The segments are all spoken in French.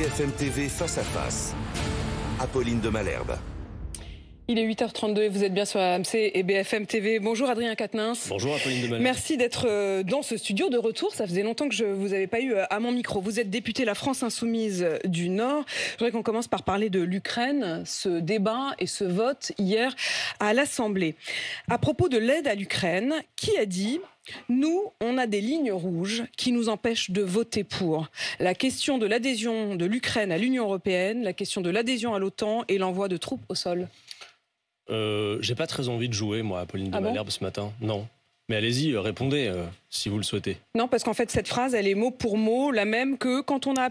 BFM TV face à face. Apolline de Malherbe. Il est 8h32 et vous êtes bien sur AMC et BFM TV. Bonjour Adrien Quatennens. Bonjour Apolline de Malherbe. Merci d'être dans ce studio de retour. Ça faisait longtemps que je vous avais pas eu à mon micro. Vous êtes député La France Insoumise du Nord. Je voudrais qu'on commence par parler de l'Ukraine, ce débat et ce vote hier à l'Assemblée. À propos de l'aide à l'Ukraine, qui a dit « Nous, on a des lignes rouges qui nous empêchent de voter pour ». La question de l'adhésion de l'Ukraine à l'Union européenne, la question de l'adhésion à l'OTAN et l'envoi de troupes au sol. J'ai pas très envie de jouer, moi, Apolline de Malherbe, ce matin. Non. Mais allez-y, répondez, si vous le souhaitez. Non, parce qu'en fait, cette phrase, elle est mot pour mot la même que quand on a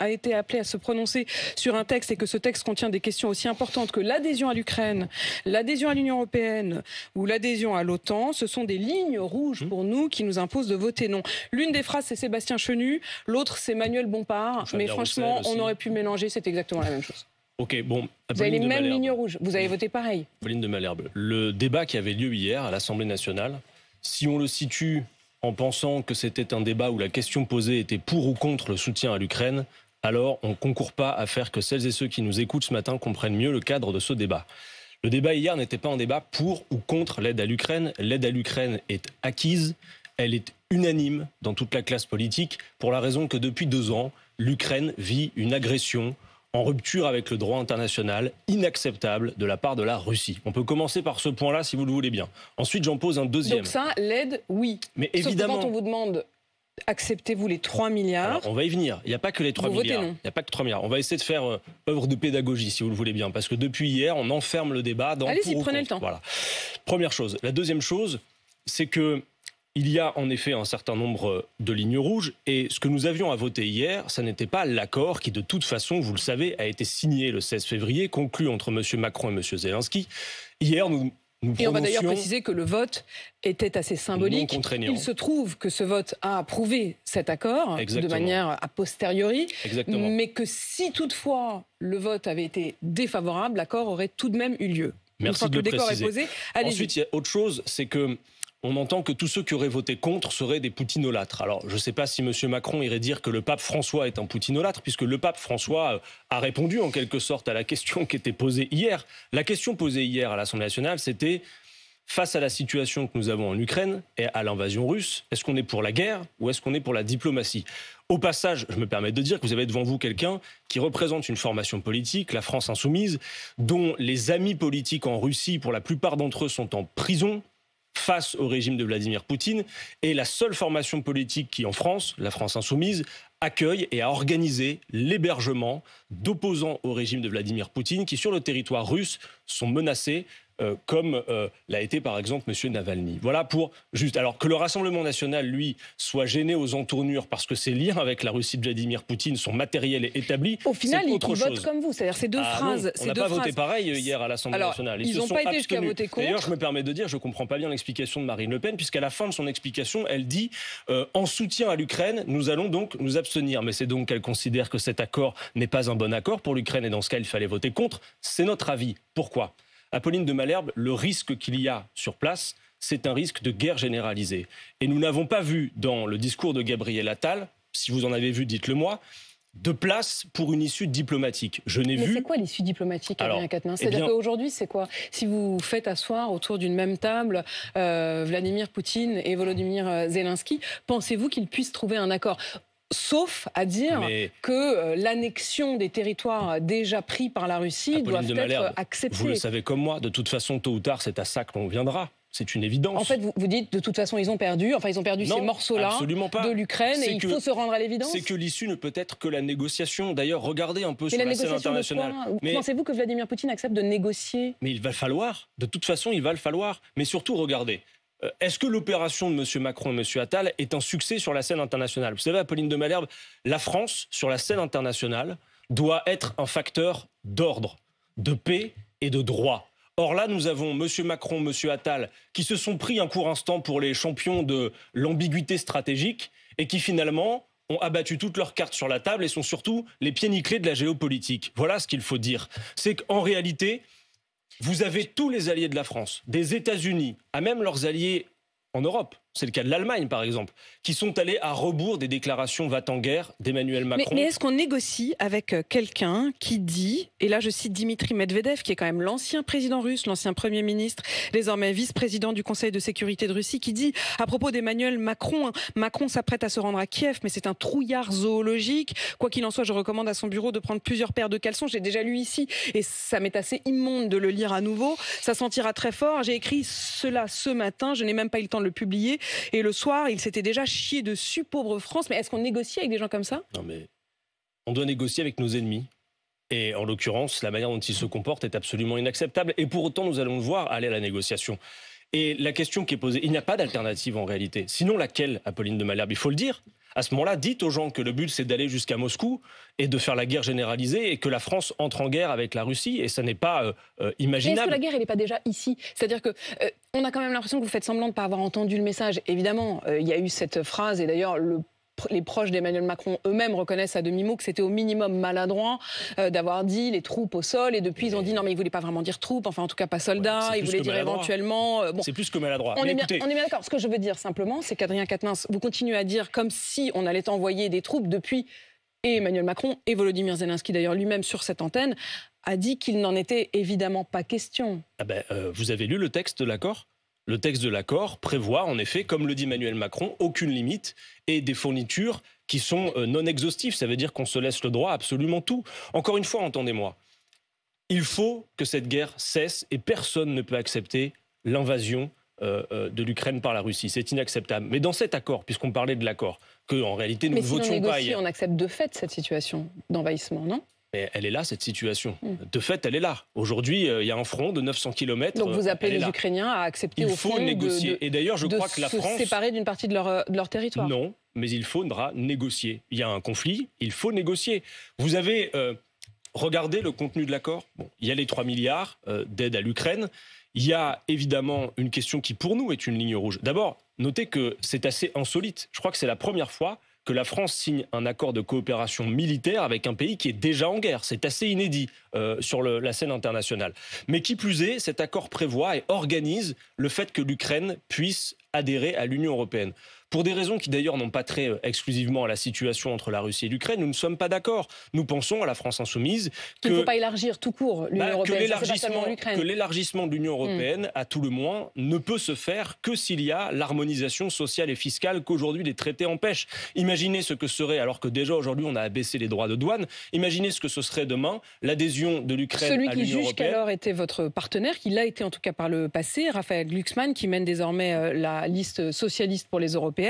été appelé à se prononcer sur un texte et que ce texte contient des questions aussi importantes que l'adhésion à l'Ukraine, l'adhésion à l'Union européenne ou l'adhésion à l'OTAN. Ce sont des lignes rouges pour nous qui nous imposent de voter non. L'une des phrases, c'est Sébastien Chenu, l'autre, c'est Manuel Bompard. Mais franchement, on aurait pu mélanger, c'est exactement la même chose. Ok, bon. Vous avez les mêmes lignes rouges, vous avez voté pareil. Apolline de Malherbe, le débat qui avait lieu hier à l'Assemblée nationale, si on le situe en pensant que c'était un débat où la question posée était pour ou contre le soutien à l'Ukraine, alors on ne concourt pas à faire que celles et ceux qui nous écoutent ce matin comprennent mieux le cadre de ce débat. Le débat hier n'était pas un débat pour ou contre l'aide à l'Ukraine. L'aide à l'Ukraine est acquise, elle est unanime dans toute la classe politique, pour la raison que depuis 2 ans, l'Ukraine vit une agression en rupture avec le droit international, inacceptable de la part de la Russie. On peut commencer par ce point-là, si vous le voulez bien. Ensuite, j'en pose un deuxième. Donc ça, l'aide, oui. Mais sauf évidemment, que quand on vous demande, acceptez-vous les 3 milliards... Alors, on va y venir. Il n'y a pas que les 3 milliards. Il n'y a pas que 3 milliards. On va essayer de faire œuvre de pédagogie, si vous le voulez bien. Parce que depuis hier, on enferme le débat dans... Allez-y, prenez le temps. Voilà. Première chose. La deuxième chose, c'est que il y a en effet un certain nombre de lignes rouges et ce que nous avions à voter hier, ça n'était pas l'accord qui de toute façon, vous le savez, a été signé le 16 février, conclu entre M. Macron et M. Zelensky. Hier, nous et on va d'ailleurs préciser que le vote était assez symbolique. Il se trouve que ce vote a approuvé cet accord de manière a posteriori, mais que si toutefois le vote avait été défavorable, l'accord aurait tout de même eu lieu. Merci de le préciser. Est posé, ensuite, il y a autre chose, c'est que on entend que tous ceux qui auraient voté contre seraient des poutinolâtres. Alors, je ne sais pas si M. Macron irait dire que le pape François est un poutinolâtre, puisque le pape François a répondu en quelque sorte à la question qui était posée hier. La question posée hier à l'Assemblée nationale, c'était, face à la situation que nous avons en Ukraine et à l'invasion russe, est-ce qu'on est pour la guerre ou est-ce qu'on est pour la diplomatie ? Au passage, je me permets de dire que vous avez devant vous quelqu'un qui représente une formation politique, la France Insoumise, dont les amis politiques en Russie, pour la plupart d'entre eux, sont en prison face au régime de Vladimir Poutine, et la seule formation politique qui, en France, la France Insoumise, accueille et a organisé l'hébergement d'opposants au régime de Vladimir Poutine qui, sur le territoire russe, sont menacés, comme l'a été par exemple M. Navalny. Voilà pour juste. Alors que le Rassemblement national, lui, soit gêné aux entournures parce que ses liens avec la Russie de Vladimir Poutine sont matériels et établis. Au final, ils votent comme vous. C'est-à-dire ces deux phrases. Non, on n'a pas voté pareil hier à l'Assemblée nationale. Ils n'ont pas été jusqu'à voter contre. D'ailleurs, je me permets de dire, je ne comprends pas bien l'explication de Marine Le Pen, puisqu'à la fin de son explication, elle dit en soutien à l'Ukraine, nous allons donc nous abstenir. Mais c'est donc qu'elle considère que cet accord n'est pas un bon accord pour l'Ukraine et dans ce cas, il fallait voter contre. C'est notre avis. Pourquoi ? Apolline de Malherbe, le risque qu'il y a sur place, c'est un risque de guerre généralisée. Et nous n'avons pas vu dans le discours de Gabriel Attal, si vous en avez vu, dites-le moi, de place pour une issue diplomatique. Mais c'est quoi l'issue diplomatique, Adrien Quatennens ? C'est-à-dire qu'aujourd'hui, c'est quoi ? Si vous faites asseoir autour d'une même table Vladimir Poutine et Volodymyr Zelensky, pensez-vous qu'ils puissent trouver un accord ? Sauf à dire que l'annexion des territoires déjà pris par la Russie doit être acceptée. Vous le savez comme moi, de toute façon, tôt ou tard, c'est à ça que l'on viendra. C'est une évidence. En fait, vous dites, de toute façon, ils ont perdu ces morceaux-là de l'Ukraine et il faut se rendre à l'évidence. C'est que l'issue ne peut être que la négociation. D'ailleurs, regardez un peu sur la scène internationale. Pensez-vous que Vladimir Poutine accepte de négocier ? Mais il va le falloir. De toute façon, il va le falloir. Mais surtout, regardez. Est-ce que l'opération de M. Macron et M. Attal est un succès sur la scène internationale ? Vous savez, Apolline de Malherbe, la France, sur la scène internationale, doit être un facteur d'ordre, de paix et de droit. Or là, nous avons M. Macron, M. Attal, qui se sont pris un court instant pour les champions de l'ambiguïté stratégique et qui finalement ont abattu toutes leurs cartes sur la table et sont surtout les pieds nickelés de la géopolitique. Voilà ce qu'il faut dire. C'est qu'en réalité, vous avez tous les alliés de la France, des États-Unis, à même leurs alliés en Europe, c'est le cas de l'Allemagne par exemple, qui sont allés à rebours des déclarations va-t-en-guerre d'Emmanuel Macron. Mais est-ce qu'on négocie avec quelqu'un qui dit, et là je cite Dimitri Medvedev, qui est quand même l'ancien président russe, l'ancien Premier ministre, désormais vice-président du Conseil de sécurité de Russie, qui dit à propos d'Emmanuel Macron, Macron s'apprête à se rendre à Kiev, mais c'est un trouillard zoologique. Quoi qu'il en soit, je recommande à son bureau de prendre plusieurs paires de caleçons. J'ai déjà lu ici, et ça m'est assez immonde de le lire à nouveau. Ça sentira très fort. J'ai écrit cela ce matin, je n'ai même pas eu le temps de le publier. Et le soir, il s'était déjà chié dessus, pauvre France. Mais est-ce qu'on négocie avec des gens comme ça ? Non, mais on doit négocier avec nos ennemis. Et en l'occurrence, la manière dont ils se comportent est absolument inacceptable. Et pour autant, nous allons le voir aller à la négociation. Et la question qui est posée, il n'y a pas d'alternative en réalité. Sinon, laquelle, Apolline de Malherbe ? Il faut le dire. À ce moment-là, dites aux gens que le but, c'est d'aller jusqu'à Moscou et de faire la guerre généralisée et que la France entre en guerre avec la Russie. Et ça n'est pas imaginable. Mais est-ce que la guerre, elle n'est pas déjà ici ? C'est-à-dire que on a quand même l'impression que vous faites semblant de ne pas avoir entendu le message. Évidemment, il y a eu cette phrase, et d'ailleurs, les proches d'Emmanuel Macron eux-mêmes reconnaissent à demi-mot que c'était au minimum maladroit d'avoir dit les troupes au sol, et depuis ils ont dit non mais il voulait pas vraiment dire troupes, enfin en tout cas pas soldats, il voulait dire éventuellement... bon. C'est plus que maladroit. On est bien d'accord. Ce que je veux dire simplement, c'est qu'Adrien Quatennens, vous continuez à dire comme si on allait envoyer des troupes depuis, et Emmanuel Macron et Volodymyr Zelensky d'ailleurs lui-même sur cette antenne a dit qu'il n'en était évidemment pas question. Vous avez lu le texte de l'accord ? Le texte de l'accord prévoit, en effet, comme le dit Emmanuel Macron, aucune limite et des fournitures qui sont non exhaustives. Ça veut dire qu'on se laisse le droit à absolument tout. Encore une fois, entendez-moi, il faut que cette guerre cesse et personne ne peut accepter l'invasion de l'Ukraine par la Russie. C'est inacceptable. Mais dans cet accord, puisqu'on parlait de l'accord, qu'en réalité nous ne votions pas hier... on accepte de fait cette situation d'envahissement, non ? Mais elle est là, cette situation. De fait, elle est là. Aujourd'hui, il y a un front de 900 km. Donc vous appelez les Ukrainiens à accepter au fond négocier. Et d'ailleurs, je crois que la France... se séparer d'une partie de leur territoire. Non, mais il faudra négocier. Il y a un conflit, il faut négocier. Vous avez regardé le contenu de l'accord. Il y a les 3 milliards d'aide à l'Ukraine. Il y a évidemment une question qui, pour nous, est une ligne rouge. D'abord, notez que c'est assez insolite. Je crois que c'est la première fois que la France signe un accord de coopération militaire avec un pays qui est déjà en guerre. C'est assez inédit sur la scène internationale. Mais qui plus est, cet accord prévoit et organise le fait que l'Ukraine puisse adhérer à l'Union européenne. Pour des raisons qui d'ailleurs n'ont pas trait exclusivement à la situation entre la Russie et l'Ukraine, nous ne sommes pas d'accord. Nous pensons à la France insoumise qu'il ne faut pas élargir tout court l'Union européenne, que l'élargissement de l'Union européenne, à tout le moins, ne peut se faire que s'il y a l'harmonisation sociale et fiscale qu'aujourd'hui les traités empêchent. Imaginez ce que serait, alors que déjà aujourd'hui on a abaissé les droits de douane, imaginez ce que ce serait demain, l'adhésion de l'Ukraine à l'Union européenne. Celui qui juge qu'alors était votre partenaire, qui l'a été en tout cas par le passé, Raphaël Glucksmann, qui mène désormais la liste socialiste pour les européennes,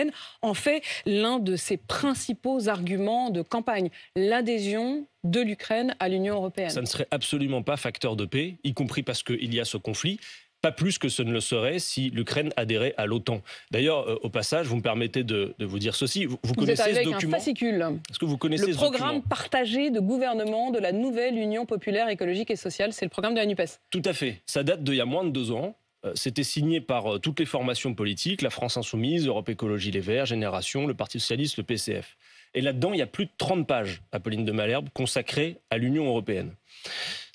en fait l'un de ses principaux arguments de campagne, l'adhésion de l'Ukraine à l'Union européenne. Ça ne serait absolument pas facteur de paix, y compris parce qu'il y a ce conflit. Pas plus que ce ne le serait si l'Ukraine adhérait à l'OTAN. D'ailleurs, au passage, vous me permettez de vous dire ceci. Vous connaissez ce document ? Avec un fascicule. Est-ce que vous connaissez le programme partagé de gouvernement de la nouvelle Union populaire écologique et sociale, c'est le programme de la NUPES. Tout à fait. Ça date d'il y a moins de 2 ans. C'était signé par toutes les formations politiques, la France Insoumise, Europe Écologie Les Verts, Génération, le Parti Socialiste, le PCF. Et là-dedans, il y a plus de 30 pages, Apolline de Malherbe, consacrées à l'Union européenne.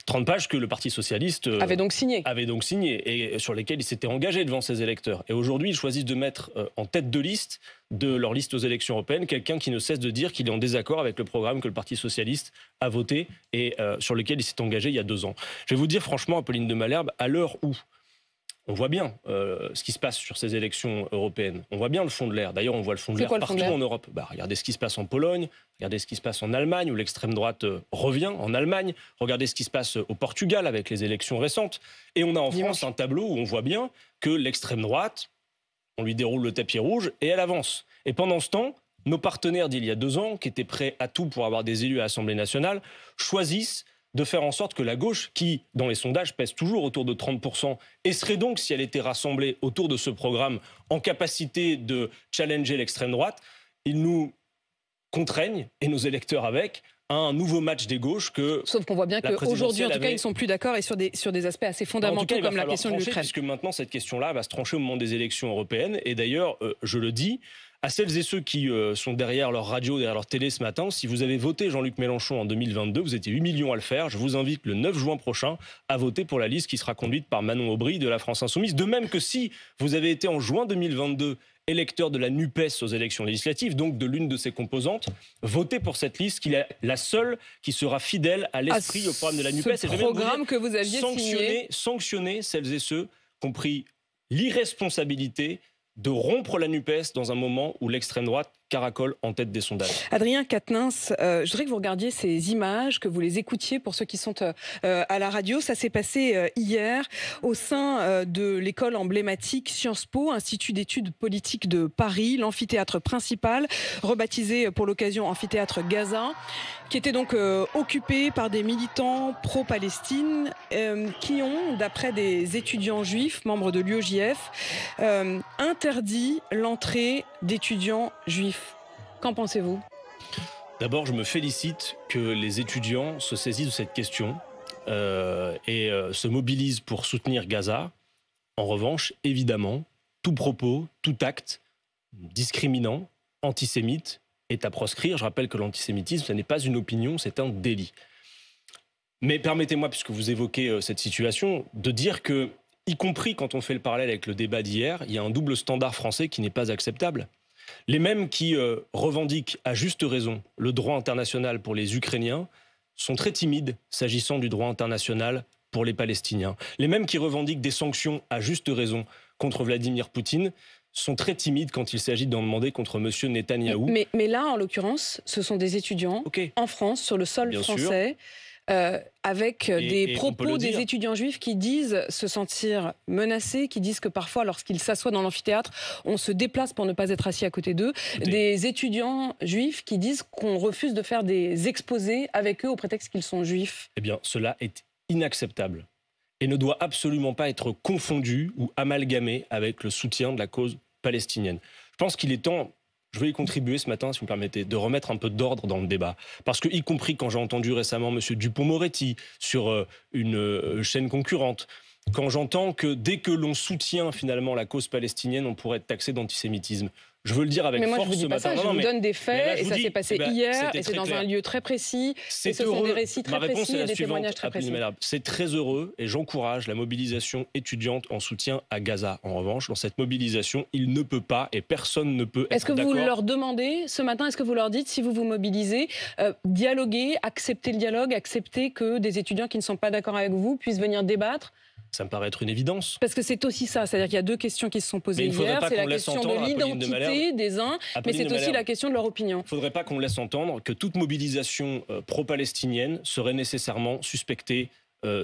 30 pages que le Parti Socialiste avait donc signé et sur lesquelles il s'était engagé devant ses électeurs. Et aujourd'hui, ils choisissent de mettre en tête de liste de leur liste aux élections européennes quelqu'un qui ne cesse de dire qu'il est en désaccord avec le programme que le Parti Socialiste a voté et sur lequel il s'est engagé il y a 2 ans. Je vais vous dire franchement, Apolline de Malherbe, à l'heure où on voit bien ce qui se passe sur ces élections européennes. On voit bien le fond de l'air. D'ailleurs, on voit le fond de l'air partout en Europe. Regardez ce qui se passe en Pologne, regardez ce qui se passe en Allemagne, où l'extrême droite revient en Allemagne. Regardez ce qui se passe au Portugal avec les élections récentes. Et on a en France un tableau où on voit bien que l'extrême droite, on lui déroule le tapis rouge et elle avance. Et pendant ce temps, nos partenaires d'il y a 2 ans, qui étaient prêts à tout pour avoir des élus à l'Assemblée nationale, choisissent de faire en sorte que la gauche, qui, dans les sondages, pèse toujours autour de 30%, et serait donc, si elle était rassemblée autour de ce programme, en capacité de challenger l'extrême droite, ils nous contraignent, et nos électeurs avec, à un nouveau match des gauches que... Sauf qu'on voit bien qu'aujourd'hui, en tout cas, ils ne sont plus d'accord et sur des aspects assez fondamentaux comme la question de l'Ukraine. Puisque maintenant, cette question-là va se trancher au moment des élections européennes. Et d'ailleurs, je le dis, à celles et ceux qui sont derrière leur radio, derrière leur télé ce matin, si vous avez voté Jean-Luc Mélenchon en 2022, vous étiez 8 millions à le faire. Je vous invite le 9 juin prochain à voter pour la liste qui sera conduite par Manon Aubry de la France Insoumise. De même que si vous avez été en juin 2022 électeurs de la NUPES aux élections législatives, donc de l'une de ses composantes, voter pour cette liste qui est la seule qui sera fidèle à l'esprit, au programme de la NUPES. Ce programme que vous aviez signé. Sanctionner celles et ceux qui ont pris l'irresponsabilité de rompre la NUPES dans un moment où l'extrême droite caracole en tête des sondages. Adrien Quatennens, je voudrais que vous regardiez ces images, que vous les écoutiez pour ceux qui sont à la radio. Ça s'est passé hier au sein de l'école emblématique Sciences Po, Institut d'études politiques de Paris, l'amphithéâtre principal, rebaptisé pour l'occasion amphithéâtre Gaza, qui était donc occupé par des militants pro-Palestine qui ont, d'après des étudiants juifs, membres de l'UOJF, interdit l'entrée d'étudiants juifs. Qu'en pensez-vous ? D'abord, je me félicite que les étudiants se saisissent de cette question et se mobilisent pour soutenir Gaza. En revanche, évidemment, tout propos, tout acte discriminant, antisémite est à proscrire. Je rappelle que l'antisémitisme, ce n'est pas une opinion, c'est un délit. Mais permettez-moi, puisque vous évoquez cette situation, de dire que, y compris quand on fait le parallèle avec le débat d'hier, il y a un double standard français qui n'est pas acceptable. Les mêmes qui revendiquent à juste raison le droit international pour les Ukrainiens sont très timides s'agissant du droit international pour les Palestiniens. Les mêmes qui revendiquent des sanctions à juste raison contre Vladimir Poutine sont très timides quand il s'agit d'en demander contre M. Netanyahou. Mais là, en l'occurrence, ce sont des étudiants en France, sur le sol français, avec des propos des étudiants juifs qui disent se sentir menacés, qui disent que parfois, lorsqu'ils s'assoient dans l'amphithéâtre, on se déplace pour ne pas être assis à côté d'eux. Des étudiants juifs qui disent qu'on refuse de faire des exposés avec eux au prétexte qu'ils sont juifs. Eh bien, cela est inacceptable et ne doit absolument pas être confondu ou amalgamé avec le soutien de la cause palestinienne. Je pense qu'il est temps... Je vais y contribuer ce matin, si vous me permettez, de remettre un peu d'ordre dans le débat. Parce que, y compris quand j'ai entendu récemment M. Dupond-Moretti sur une chaîne concurrente, quand j'entends que dès que l'on soutient finalement la cause palestinienne, on pourrait être taxé d'antisémitisme. Je veux le dire avec force ce matin. Mais moi, je vous donne des faits, et ça s'est passé hier, et c'est dans un lieu très précis, et ce sont des récits très précis et des témoignages très précis. C'est très heureux, et j'encourage la mobilisation étudiante en soutien à Gaza. En revanche, dans cette mobilisation, il ne peut pas, et personne ne peut être d'accord. Est-ce que vous leur demandez, ce matin, est-ce que vous leur dites, si vous vous mobilisez, dialoguer, accepter le dialogue, accepter que des étudiants qui ne sont pas d'accord avec vous puissent venir débattre ? Ça me paraît être une évidence. Parce que c'est aussi ça, c'est-à-dire qu'il y a deux questions qui se sont posées hier. C'est la question de l'identité des uns, mais c'est aussi la question de leur opinion. Il ne faudrait pas qu'on laisse entendre que toute mobilisation pro-palestinienne serait nécessairement suspectée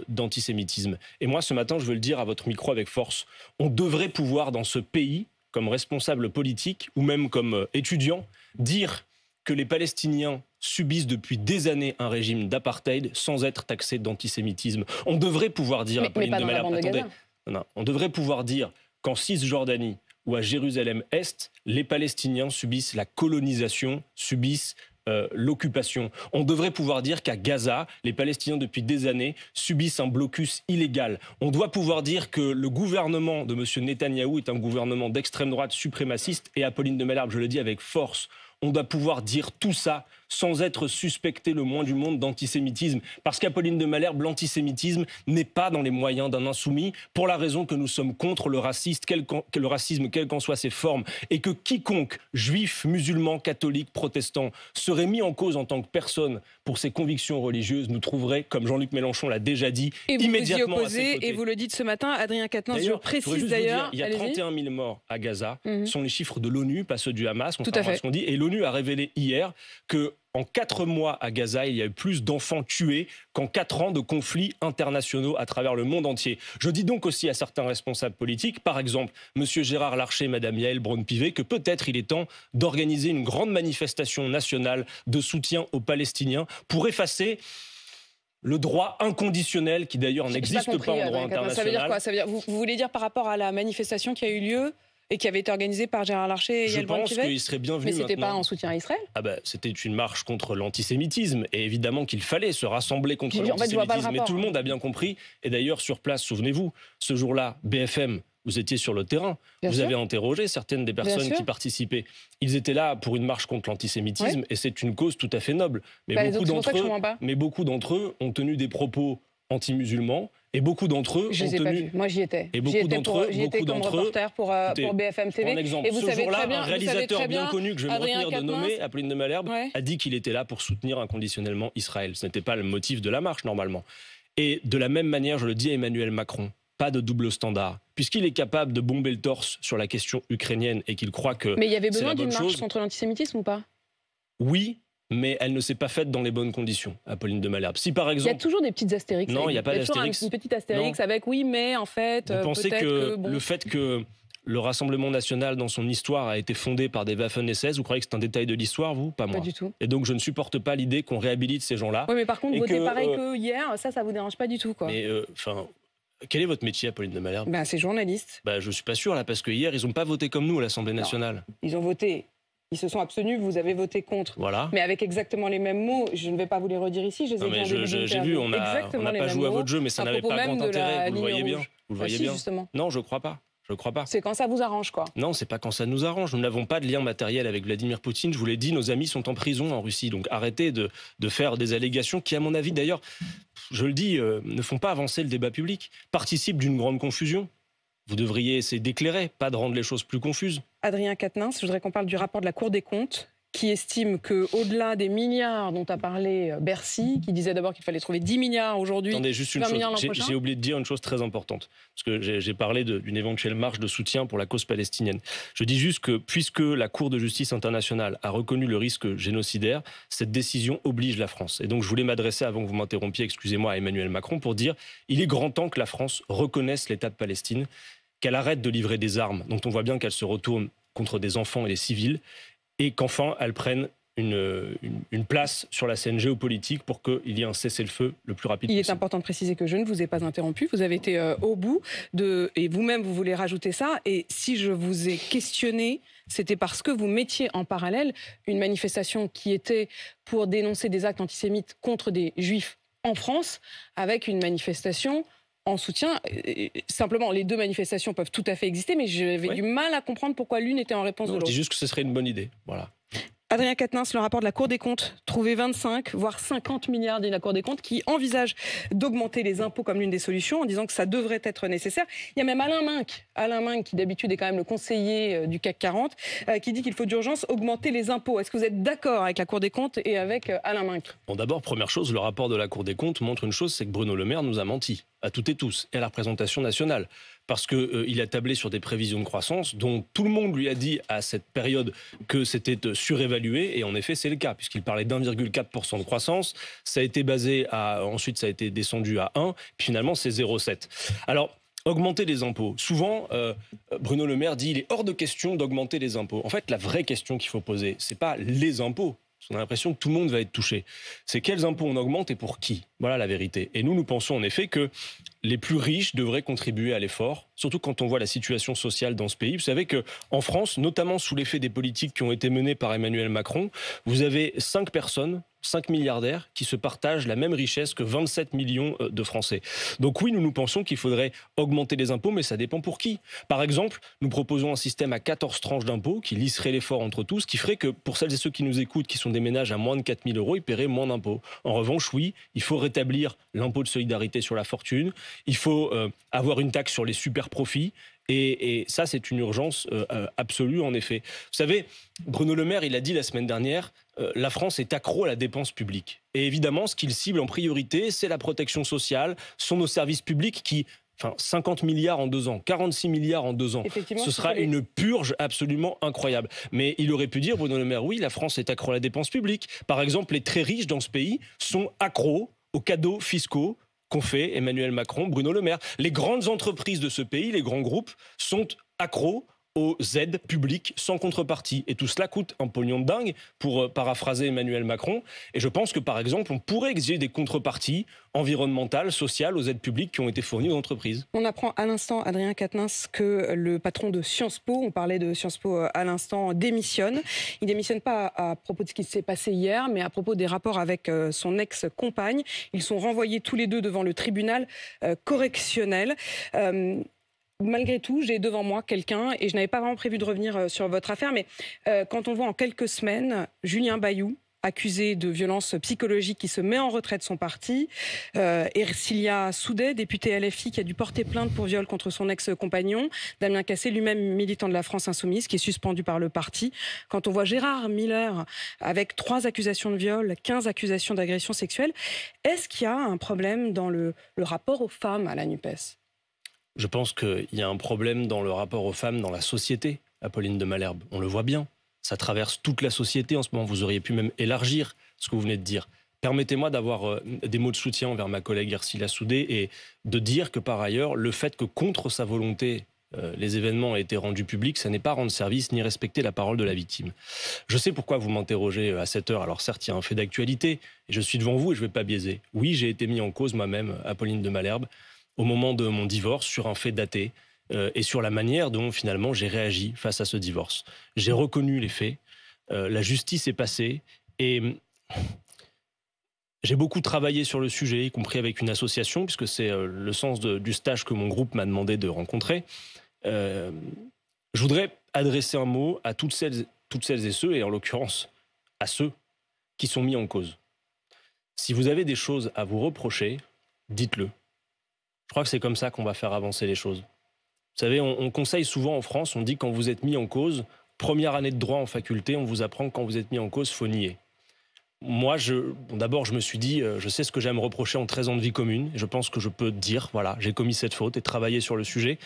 d'antisémitisme. Et moi, ce matin, je veux le dire à votre micro avec force, on devrait pouvoir, dans ce pays, comme responsable politique ou même comme étudiant, dire que les Palestiniens subissent depuis des années un régime d'apartheid sans être taxés d'antisémitisme. On devrait pouvoir dire à Pauline de Malherbe, on devrait pouvoir dire qu'en Cisjordanie ou à Jérusalem-Est, les Palestiniens subissent la colonisation, subissent l'occupation. On devrait pouvoir dire qu'à Gaza, les Palestiniens depuis des années subissent un blocus illégal. On doit pouvoir dire que le gouvernement de M. Netanyahou est un gouvernement d'extrême droite suprémaciste, et à Pauline de Malherbe, je le dis avec force, on doit pouvoir dire tout ça sans être suspecté le moins du monde d'antisémitisme. Parce qu'Apolline de Malherbe, l'antisémitisme n'est pas dans les moyens d'un insoumis, pour la raison que nous sommes contre le racisme, quelles qu'en soient ses formes, et que quiconque, juif, musulman, catholique, protestant, serait mis en cause en tant que personne pour ses convictions religieuses, nous trouverait, comme Jean-Luc Mélenchon l'a déjà dit, immédiatement à ses côtés. Et vous le dites ce matin, Adrien Quatennens, je précise d'ailleurs... Il y a 31 000 morts à Gaza, ce sont les chiffres de l'ONU, pas ceux du Hamas, contrairement à ce qu'on dit, et l'ONU a révélé hier que en 4 mois à Gaza, il y a eu plus d'enfants tués qu'en 4 ans de conflits internationaux à travers le monde entier. Je dis donc aussi à certains responsables politiques, par exemple M. Gérard Larcher et Mme Yaël Braun-Pivet, que peut-être il est temps d'organiser une grande manifestation nationale de soutien aux Palestiniens pour effacer le droit inconditionnel, qui d'ailleurs n'existe pas en droit international. Ça veut dire quoi ? Vous voulez dire par rapport à la manifestation qui a eu lieu et qui avait été organisée par Gérard Larcher et Yaël Braun-Pivet ? Je pense qu'il serait bienvenu. Mais c'était pas en soutien à Israël ? C'était une marche contre l'antisémitisme, et évidemment qu'il fallait se rassembler contre l'antisémitisme. Mais tout le monde a bien compris. Et d'ailleurs, sur place, souvenez-vous, ce jour-là, BFM, vous étiez sur le terrain. Vous avez interrogé certaines des personnes qui participaient. Ils étaient là pour une marche contre l'antisémitisme, et c'est une cause tout à fait noble. Mais beaucoup d'entre eux ont tenu des propos anti-musulmans, Et beaucoup d'entre eux Je les ai pas vus. Moi, j'y étais. Et beaucoup d'entre eux, j'y étais comme reporter pour BFM TV. Par exemple, et vous ce savez jour-là, très bien, un réalisateur bien connu que je vais me retenir de nommer, Apolline de Malherbe, a dit qu'il était là pour soutenir inconditionnellement Israël. Ce n'était pas le motif de la marche, normalement. Et de la même manière, je le dis à Emmanuel Macron, pas de double standard. Puisqu'il est capable de bomber le torse sur la question ukrainienne et qu'il croit que Mais il y avait c'est la besoin d'une bonne marche chose, contre l'antisémitisme ou pas? oui, mais elle ne s'est pas faite dans les bonnes conditions, Apolline de Malherbe. Si par Il y a exemple... toujours des petites astérix. Non, il n'y a pas toujours d'astérix. une petite astérix avec oui, mais en fait, Vous pensez peut-être que bon. le fait que le Rassemblement national, dans son histoire, a été fondé par des Waffen-SS, vous croyez que c'est un détail de l'histoire, vous? Pas moi. Pas du tout. Et donc je ne supporte pas l'idée qu'on réhabilite ces gens-là. Oui, mais par contre, Et voter que, pareil que hier, ça vous dérange pas du tout, quoi. Mais, quel est votre métier, Apolline de Malherbe? Ben, c'est journaliste. Je ne suis pas sûr, là, parce que hier, ils n'ont pas voté comme nous à l'Assemblée nationale. Ils ont voté. Ils se sont abstenus, vous avez voté contre. Voilà. Mais avec exactement les mêmes mots, je ne vais pas vous les redire ici, je les ai dit en début j'ai d'interview. vu, on n'a pas joué à votre jeu, mais ça n'avait pas grand intérêt, vous le voyez bien. Vous le voyez bien. Justement. Non, je ne crois pas. Je crois pas. C'est quand ça vous arrange, quoi. Non, c'est pas quand ça nous arrange. Nous n'avons pas de lien matériel avec Vladimir Poutine. Je vous l'ai dit, nos amis sont en prison en Russie. Donc arrêtez de faire des allégations qui, à mon avis, d'ailleurs, je le dis, ne font pas avancer le débat public, participent d'une grande confusion. Vous devriez essayer d'éclairer, pas de rendre les choses plus confuses. Adrien Quatennens, je voudrais qu'on parle du rapport de la Cour des comptes, qui estime qu'au-delà des milliards dont a parlé Bercy, qui disait d'abord qu'il fallait trouver 10 milliards aujourd'hui, attendez, juste une chose, j'ai oublié de dire une chose très importante, parce que j'ai parlé d'une éventuelle marche de soutien pour la cause palestinienne. Je dis juste que, puisque la Cour de justice internationale a reconnu le risque génocidaire, cette décision oblige la France. Et donc je voulais m'adresser, avant que vous m'interrompiez, excusez-moi, à Emmanuel Macron, pour dire il est grand temps que la France reconnaisse l'État de Palestine, qu'elle arrête de livrer des armes, dont on voit bien qu'elle se retourne contre des enfants et des civils, et qu'enfin, elle prenne une place sur la scène géopolitique pour qu'il y ait un cessez-le-feu le plus rapide possible. Il est important de préciser que je ne vous ai pas interrompu. Vous avez été au bout et vous-même, vous voulez rajouter ça. Et si je vous ai questionné, c'était parce que vous mettiez en parallèle une manifestation qui était pour dénoncer des actes antisémites contre des juifs en France, avec une manifestation en soutien. Simplement, les deux manifestations peuvent tout à fait exister, mais j'avais du mal à comprendre pourquoi l'une était en réponse de l'autre. Je dis juste que ce serait une bonne idée. Voilà. Adrien Quatennens, le rapport de la Cour des comptes, trouvé 25, voire 50 milliards de la Cour des comptes, qui envisage d'augmenter les impôts comme l'une des solutions, en disant que ça devrait être nécessaire. Il y a même Alain Minc, qui d'habitude est quand même le conseiller du CAC 40, qui dit qu'il faut d'urgence augmenter les impôts. Est-ce que vous êtes d'accord avec la Cour des comptes et avec Alain Minc? Bon, d'abord, première chose, le rapport de la Cour des comptes montre une chose, c'est que Bruno Le Maire nous a menti, à toutes et tous, et à la représentation nationale. Parce qu'il a tablé sur des prévisions de croissance dont tout le monde lui a dit à cette période que c'était surévalué, et en effet c'est le cas, puisqu'il parlait d'1,4% de croissance, ça a été ensuite ça a été descendu à 1, puis finalement c'est 0,7. Alors, augmenter les impôts. Souvent, Bruno Le Maire dit il est hors de question d'augmenter les impôts. En fait, la vraie question qu'il faut poser, c'est pas les impôts. On a l'impression que tout le monde va être touché. C'est quels impôts on augmente et pour qui? Voilà la vérité. Et nous pensons en effet que les plus riches devraient contribuer à l'effort, surtout quand on voit la situation sociale dans ce pays. Vous savez qu'en France, notamment sous l'effet des politiques qui ont été menées par Emmanuel Macron, vous avez 5 personnes, 5 milliardaires qui se partagent la même richesse que 27 millions de Français. Donc oui, nous pensons qu'il faudrait augmenter les impôts, mais ça dépend pour qui. Par exemple, nous proposons un système à 14 tranches d'impôts qui lisserait l'effort entre tous, qui ferait que pour celles et ceux qui nous écoutent, qui sont des ménages à moins de 4 000 euros, ils paieraient moins d'impôts. En revanche, oui, il faut rétablir l'impôt de solidarité sur la fortune, il faut avoir une taxe sur les super profits, et ça, c'est une urgence absolue, en effet. Vous savez, Bruno Le Maire, il a dit la semaine dernière, la France est accro à la dépense publique. Et évidemment, ce qu'il cible en priorité, c'est la protection sociale, sont nos services publics qui... 50 milliards en 2 ans, 46 milliards en 2 ans. Ce sera une purge absolument incroyable. Mais il aurait pu dire, Bruno Le Maire, oui, la France est accro à la dépense publique. Par exemple, les très riches dans ce pays sont accros aux cadeaux fiscaux qu'ont fait Emmanuel Macron, Bruno Le Maire. Les grandes entreprises de ce pays, les grands groupes, sont accros aux aides publiques sans contrepartie. Et tout cela coûte un pognon de dingue, pour paraphraser Emmanuel Macron. Et je pense que, par exemple, on pourrait exiger des contreparties environnementales, sociales aux aides publiques qui ont été fournies aux entreprises. On apprend à l'instant, Adrien Quatennens, que le patron de Sciences Po, on parlait de Sciences Po à l'instant, démissionne. Il démissionne pas à propos de ce qui s'est passé hier, mais à propos des rapports avec son ex-compagne. Ils sont renvoyés tous les deux devant le tribunal correctionnel. Malgré tout, j'ai devant moi quelqu'un, et je n'avais pas vraiment prévu de revenir sur votre affaire, mais quand on voit en quelques semaines Julien Bayou, accusée de violences psychologiques, qui se met en retrait de son parti. Ercilia Soudet, députée LFI, qui a dû porter plainte pour viol contre son ex-compagnon. Damien Cassé, lui-même militant de la France Insoumise, qui est suspendu par le parti. Quand on voit Gérard Miller avec 3 accusations de viol, 15 accusations d'agression sexuelle, est-ce qu'il y a un problème dans le rapport aux femmes à la NUPES ? Je pense qu'il y a un problème dans le rapport aux femmes dans la société, Apolline de Malherbe. On le voit bien. Ça traverse toute la société en ce moment. Vous auriez pu même élargir ce que vous venez de dire. Permettez-moi d'avoir des mots de soutien envers ma collègue Ercilia Soudet et de dire que par ailleurs, le fait que contre sa volonté, les événements aient été rendus publics, ça n'est pas rendre service ni respecter la parole de la victime. Je sais pourquoi vous m'interrogez à cette heure. Alors certes, il y a un fait d'actualité et je suis devant vous et je ne vais pas biaiser. Oui, j'ai été mis en cause moi-même, Apolline de Malherbe, au moment de mon divorce sur un fait daté et sur la manière dont finalement j'ai réagi face à ce divorce. J'ai reconnu les faits, la justice est passée et j'ai beaucoup travaillé sur le sujet, y compris avec une association, puisque c'est le sens du stage que mon groupe m'a demandé de rencontrer. Je voudrais adresser un mot à toutes celles et ceux, et en l'occurrence à ceux qui sont mis en cause. Si vous avez des choses à vous reprocher, dites-le. Je crois que c'est comme ça qu'on va faire avancer les choses. Vous savez, on conseille souvent en France, on dit quand vous êtes mis en cause, première année de droit en faculté, on vous apprend que quand vous êtes mis en cause, il faut nier. Moi, d'abord, je me suis dit, je sais ce que j'ai à me reprocher en 13 ans de vie commune. Et je pense que je peux dire, voilà, j'ai commis cette faute et travailler sur le sujet.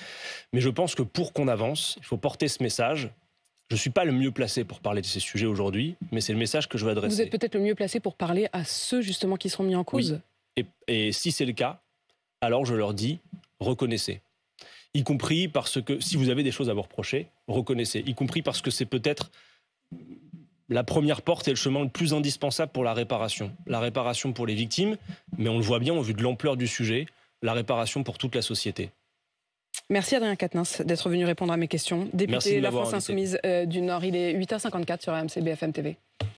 Mais je pense que pour qu'on avance, il faut porter ce message. Je ne suis pas le mieux placé pour parler de ces sujets aujourd'hui, mais c'est le message que je veux adresser. Vous êtes peut-être le mieux placé pour parler à ceux, justement, qui seront mis en cause. Oui. Et si c'est le cas, alors je leur dis, reconnaissez. Y compris parce que, si vous avez des choses à vous reprocher, reconnaissez. Y compris parce que c'est peut-être la première porte et le chemin le plus indispensable pour la réparation. La réparation pour les victimes, mais on le voit bien au vu de l'ampleur du sujet, la réparation pour toute la société. Merci Adrien Quatennens d'être venu répondre à mes questions. Député de la France Insoumise du Nord, il est 8h54 sur RMC BFM TV.